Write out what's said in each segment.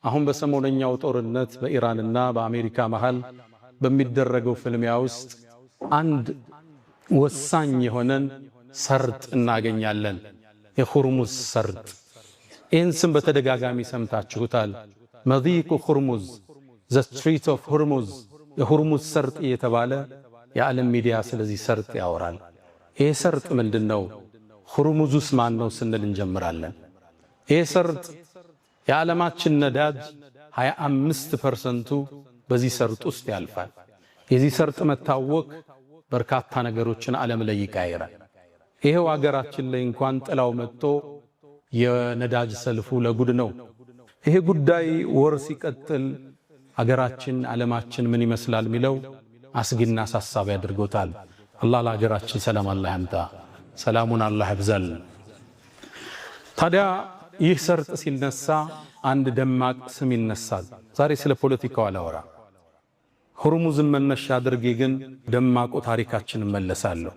አሁን በሰሞነኛው ጦርነት በኢራንና በአሜሪካ መሃል በሚደረገው ፍልሚያ ውስጥ አንድ ወሳኝ የሆነን ሰርጥ እናገኛለን። የሁርሙዝ ሰርጥ። ይህን ስም በተደጋጋሚ ሰምታችሁታል። መዲቁ ሁርሙዝ፣ ዘ ስትሪት ኦፍ ሁርሙዝ፣ የሁርሙዝ ሰርጥ እየተባለ የዓለም ሚዲያ ስለዚህ ሰርጥ ያወራል። ይህ ሰርጥ ምንድን ነው? ሁርሙዙስ ማን ነው ስንል እንጀምራለን። ይህ ሰርጥ የዓለማችን ነዳጅ 25% በዚህ ሰርጥ ውስጥ ያልፋል። የዚህ ሰርጥ መታወቅ በርካታ ነገሮችን ዓለም ላይ ይቀይራል። ይሄው አገራችን ላይ እንኳን ጥላው መጥቶ የነዳጅ ሰልፉ ለጉድ ነው። ይሄ ጉዳይ ወር ሲቀጥል አገራችን ዓለማችን ምን ይመስላል ሚለው አስጊና አሳሳቢ አድርጎታል። አላህ ለሀገራችን ሰላም አላህ ያምጣ፣ ሰላሙን አላህ ያብዛል። ታዲያ ይህ ሰርጥ ሲነሳ አንድ ደማቅ ስም ይነሳል። ዛሬ ስለ ፖለቲካው አላወራ፣ ሁርሙዝን መነሻ አድርጌ ግን ደማቁ ታሪካችን መለሳለሁ።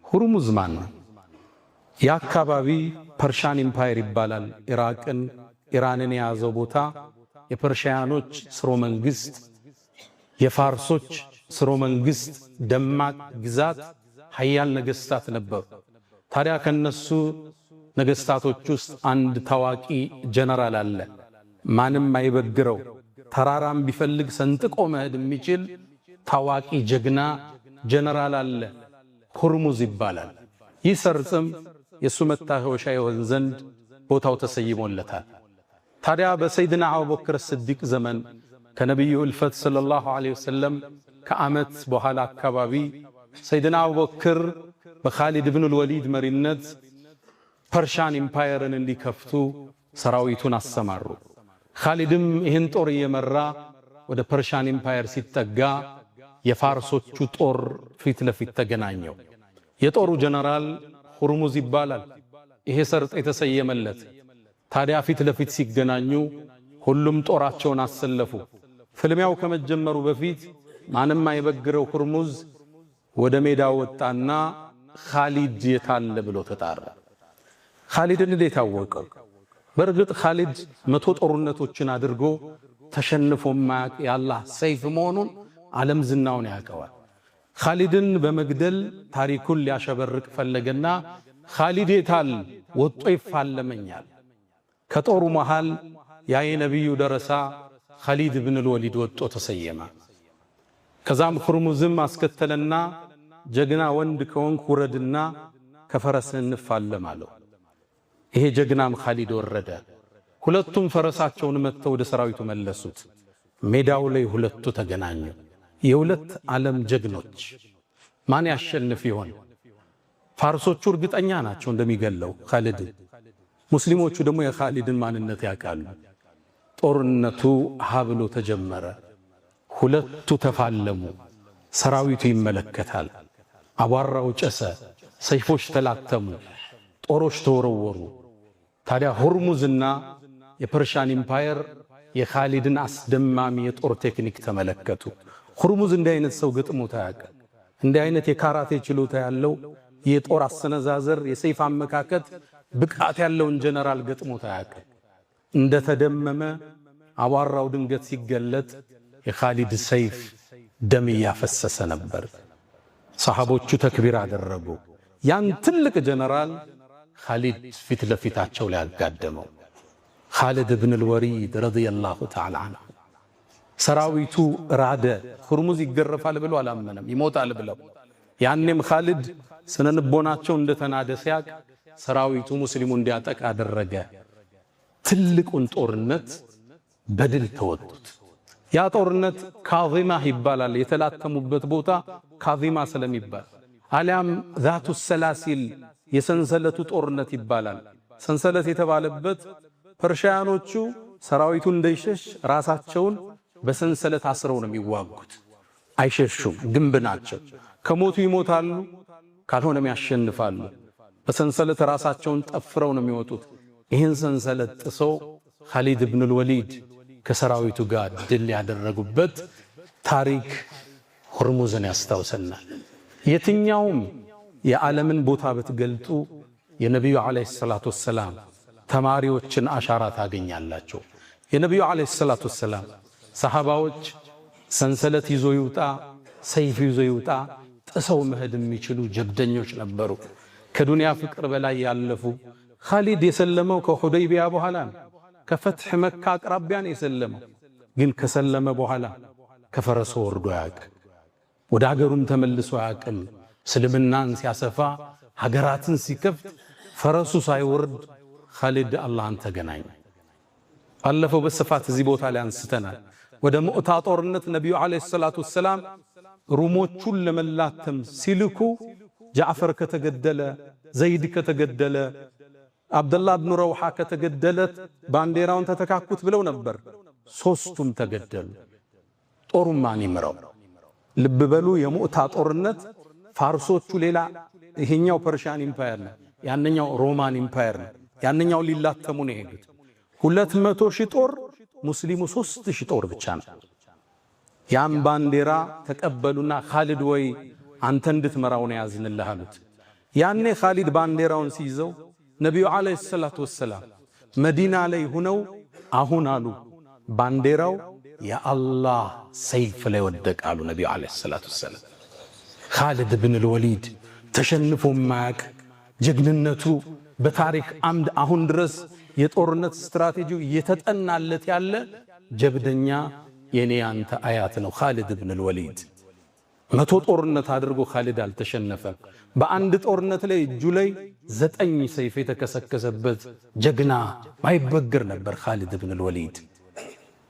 ሁርሙዝ ማን ነው? የአካባቢ ፐርሻን ኢምፓየር ይባላል። ኢራንን የያዘው ቦታ የፐርሺያኖች ስሮ መንግስት፣ የፋርሶች ስሮ መንግስት ደማቅ ግዛት ሀያል ነገስታት ነበሩ። ታዲያ ከነሱ ነገስታቶች ውስጥ አንድ ታዋቂ ጀነራል አለ። ማንም አይበግረው፣ ተራራም ቢፈልግ ሰንጥቆ መሄድ የሚችል ታዋቂ ጀግና ጀነራል አለ። ሁርሙዝ ይባላል። ይህ ሰርጥም የሱ መታወሻ ይሆን ዘንድ ቦታው ተሰይሞለታል። ታዲያ በሰይድና አቡበክር ስዲቅ ዘመን ከነቢዩ እልፈት ሰለላሁ ዐለይሂ ወሰለም ከዓመት በኋላ አካባቢ ሰይድና አቡበክር በኻሊድ ብን ወሊድ መሪነት ፐርሻን ኢምፓየርን እንዲከፍቱ ሰራዊቱን አሰማሩ። ኻሊድም ይህን ጦር እየመራ ወደ ፐርሻን ኢምፓየር ሲጠጋ የፋርሶቹ ጦር ፊት ለፊት ተገናኘው። የጦሩ ጀነራል ሁርሙዝ ይባላል። ይሄ ሰርጥ የተሰየመለት። ታዲያ ፊት ለፊት ሲገናኙ ሁሉም ጦራቸውን አሰለፉ። ፍልሚያው ከመጀመሩ በፊት ማንም አይበግረው ሁርሙዝ ወደ ሜዳው ወጣና ኻሊድ የታለ ብሎ ተጣራ። ኻሊድን እንዴት አወቀው? በእርግጥ ኻሊድ 100 ጦርነቶችን አድርጎ ተሸንፎ ማያቅ የአላህ ሰይፍ መሆኑን ዓለም ዝናውን ያውቀዋል። ኻሊድን በመግደል ታሪኩን ሊያሸበርቅ ፈለገና ኻሊድ የታል ወጦ ይፋለመኛል። ከጦሩ መሃል ያ የነቢዩ ደረሳ ኻሊድ ብን ወሊድ ወጦ ተሰየመ። ከዛም ሁርሙዝም አስከተለና ጀግና ወንድ ከሆንክ ውረድና ከፈረስህ እንፋለም አለው። ይሄ ጀግናም ኻሊድ ወረደ። ሁለቱም ፈረሳቸውን መጥተው ወደ ሰራዊቱ መለሱት። ሜዳው ላይ ሁለቱ ተገናኙ። የሁለት ዓለም ጀግኖች ማን ያሸንፍ ይሆን? ፋርሶቹ እርግጠኛ ናቸው እንደሚገለው ኻሊድ። ሙስሊሞቹ ደግሞ የኻሊድን ማንነት ያውቃሉ። ጦርነቱ ሀብሎ ተጀመረ። ሁለቱ ተፋለሙ። ሰራዊቱ ይመለከታል። አቧራው ጨሰ፣ ሰይፎች ተላተሙ፣ ጦሮች ተወረወሩ። ታዲያ ሁርሙዝና የፐርሻን ኢምፓየር የኻሊድን አስደማሚ የጦር ቴክኒክ ተመለከቱ። ሁርሙዝ እንዲህ አይነት ሰው ገጥሞት አያውቅም። እንዲህ አይነት የካራቴ ችሎታ ያለው የጦር አሰነዛዘር፣ የሰይፍ አመካከት ብቃት ያለውን ጀነራል ገጥሞት አያውቅም። እንደተደመመ አቧራው ድንገት ሲገለጥ የኻሊድ ሰይፍ ደም ያፈሰሰ ነበር። ሰሃቦቹ ተክቢር አደረጉ። ያን ትልቅ ጀነራል ኻሊድ ፊት ለፊታቸው ላይ አጋደመው። ኻሊድ ብን ወሊድ ረዲየላሁ ተዓላ ዐንሁ። ሰራዊቱ ራደ። ሁርሙዝ ይገረፋል ብሎ አላመነም፣ ይሞታል ብለው። ያኔም ኻሊድ ስነንቦናቸው እንደተናደ ሲያቅ ሰራዊቱ ሙስሊሙ እንዲያጠቃ አደረገ። ትልቁን ጦርነት በድል ተወጡት። ያ ጦርነት ካዚማ ይባላል። የተላተሙበት ቦታ ካዚማ ስለሚባል አሊያም ዛቱ ሰላሲል የሰንሰለቱ ጦርነት ይባላል። ሰንሰለት የተባለበት ፐርሺያኖቹ ሰራዊቱ እንዳይሸሽ ራሳቸውን በሰንሰለት አስረው ነው የሚዋጉት። አይሸሹም፣ ግንብ ናቸው። ከሞቱ ይሞታሉ፣ ካልሆነም ያሸንፋሉ። በሰንሰለት ራሳቸውን ጠፍረው ነው የሚወጡት። ይህን ሰንሰለት ጥሰው ኻሊድ ብን ወሊድ ከሰራዊቱ ጋር ድል ያደረጉበት ታሪክ ሁርሙዝን ያስታውሰናል። የትኛውም የዓለምን ቦታ ብትገልጡ የነቢዩ ዓለይሂ ሰላቱ ወሰላም ተማሪዎችን አሻራ ታገኛላችሁ። የነቢዩ ዓለይሂ ሰላቱ ወሰላም ሰሃባዎች ሰንሰለት ይዞ ይውጣ ሰይፍ ይዞ ይውጣ ጥሰው መሄድ የሚችሉ ጀብደኞች ነበሩ። ከዱንያ ፍቅር በላይ ያለፉ። ኻሊድ የሰለመው ከሁደይቢያ በኋላ ነው። ከፈትሕ መካ አቅራቢያ ነው የሰለመው። ግን ከሰለመ በኋላ ከፈረሱ ወርዶ አያውቅም። ወደ ሀገሩም ተመልሶ አያውቅም። እስልምናን ሲያሰፋ ሀገራትን ሲከፍት ፈረሱ ሳይወርድ ኻሊድ አላህን ተገናኘ። ባለፈው በስፋት እዚህ ቦታ ላይ አንስተናል። ወደ ሙዕታ ጦርነት ነቢዩ ዓለይሂ ሰላቱ ወሰላም ሩሞቹን ለመላተም ሲልኩ ጃዕፈር ከተገደለ፣ ዘይድ ከተገደለ፣ አብደላህ ብኑ ረውሓ ከተገደለት ባንዲራውን ተተካኩት ብለው ነበር። ሶስቱም ተገደሉ። ጦሩን ማን ይምረው? ልብ በሉ፣ የሙዕታ ጦርነት ፋርሶቹ ሌላ፣ ይሄኛው ፐርሺያን ኢምፓየር ነው፣ ያንኛው ሮማን ኢምፓየር ነው። ያንኛው ሊላተሙ ነው የሄዱት። 200,000 ጦር፣ ሙስሊሙ 3,000 ጦር ብቻ ነው። ያን ባንዲራ ተቀበሉና ኻሊድ ወይ አንተ እንድትመራው ነው ያዝንልህ አሉት። ያኔ ኻሊድ ባንዲራውን ሲይዘው ነቢዩ ዓለይሂ ሰላቱ ወሰላም መዲና ላይ ሁነው አሁን አሉ ባንዲራው የአላህ ሰይፍ ላይ ወደቃሉ። ነቢዩ ዓለይሂ ሰላቱ ወሰላም ኻሊድ ብን አልወሊድ ተሸንፎ ማያቅ ጀግንነቱ በታሪክ አምድ አሁን ድረስ የጦርነት ስትራቴጂው እየተጠናለት ያለ ጀብደኛ የኔ አንተ አያት ነው። ኻሊድ ብን አልወሊድ 100 ጦርነት አድርጎ ኻሊድ አልተሸነፈም። በአንድ ጦርነት ላይ እጁ ላይ 9 ሰይፍ የተከሰከሰበት ጀግና ማይበገር ነበር ኻሊድ ብን አልወሊድ።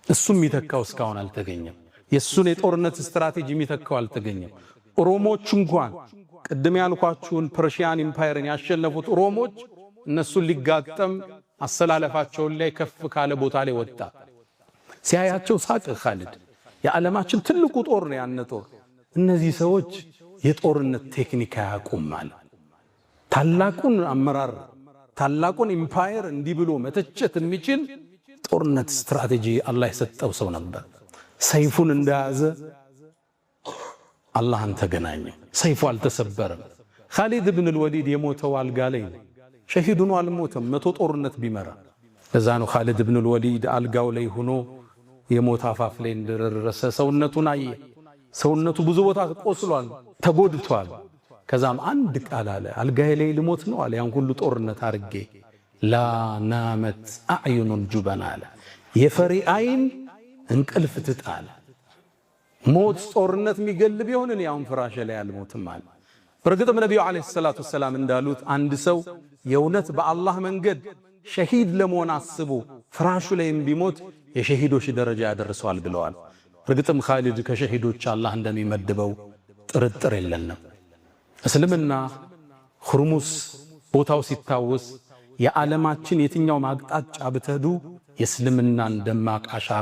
እሱም የሚተካው እስካሁን አልተገኘም። የሱን የጦርነት ስትራቴጂ የሚተካው አልተገኘም። ሮሞች እንኳን ቅድም ያልኳችሁን ፐርሺያን ኢምፓየርን ያሸነፉት ሮሞች እነሱን ሊጋጠም አሰላለፋቸውን ላይ ከፍ ካለ ቦታ ላይ ወጣ። ሲያያቸው ሳቅ ኻሊድ። የዓለማችን ትልቁ ጦር ነው ያነ ጦር። እነዚህ ሰዎች የጦርነት ቴክኒክ አያውቁም ማለት ታላቁን አመራር ታላቁን ኢምፓየር እንዲህ ብሎ መተቸት የሚችል ጦርነት ስትራቴጂ አላህ የሰጠው ሰው ነበር። ሰይፉን እንደያዘ አላህን ተገናኘ። ሰይፉ አልተሰበረም። ኻሊድ ብን አልወሊድ የሞተው አልጋ ላይ ነው። ሸሂድ ሆኖ አልሞተም። 100 ጦርነት ቢመራ። ለዛ ነው ኻሊድ ብን አልወሊድ አልጋው ላይ ሆኖ የሞት አፋፍ ላይ እንደደረሰ ሰውነቱን አየ። ሰውነቱ ብዙ ቦታ ቆስሏል፣ ተጎድቷል። ከዛም አንድ ቃል አለ፣ አልጋዬ ላይ ልሞት ነው አለ። ያን ሁሉ ጦርነት አርጌ ላ ናመት አዕዩኑል ጁበን አለ፣ የፈሪ አይን እንቅልፍ ትጣል። ሞት ጦርነት የሚገል ቢሆን እኔ አሁን ፍራሽ ላይ አልሞትም አለ። በርግጥም ነቢዩ ዓለይሂ ሰላቱ ወሰላም እንዳሉት አንድ ሰው የእውነት በአላህ መንገድ ሸሂድ ለመሆን አስቦ ፍራሹ ላይም ቢሞት የሸሂዶች ደረጃ ያደርሰዋል ብለዋል። እርግጥም ኻሊድ ከሸሂዶች አላህ እንደሚመድበው ጥርጥር የለንም። እስልምና ሁርሙስ ቦታው ሲታወስ የዓለማችን የትኛው ማቅጣጫ ብትሄዱ የእስልምናን ደማቅ አሻራ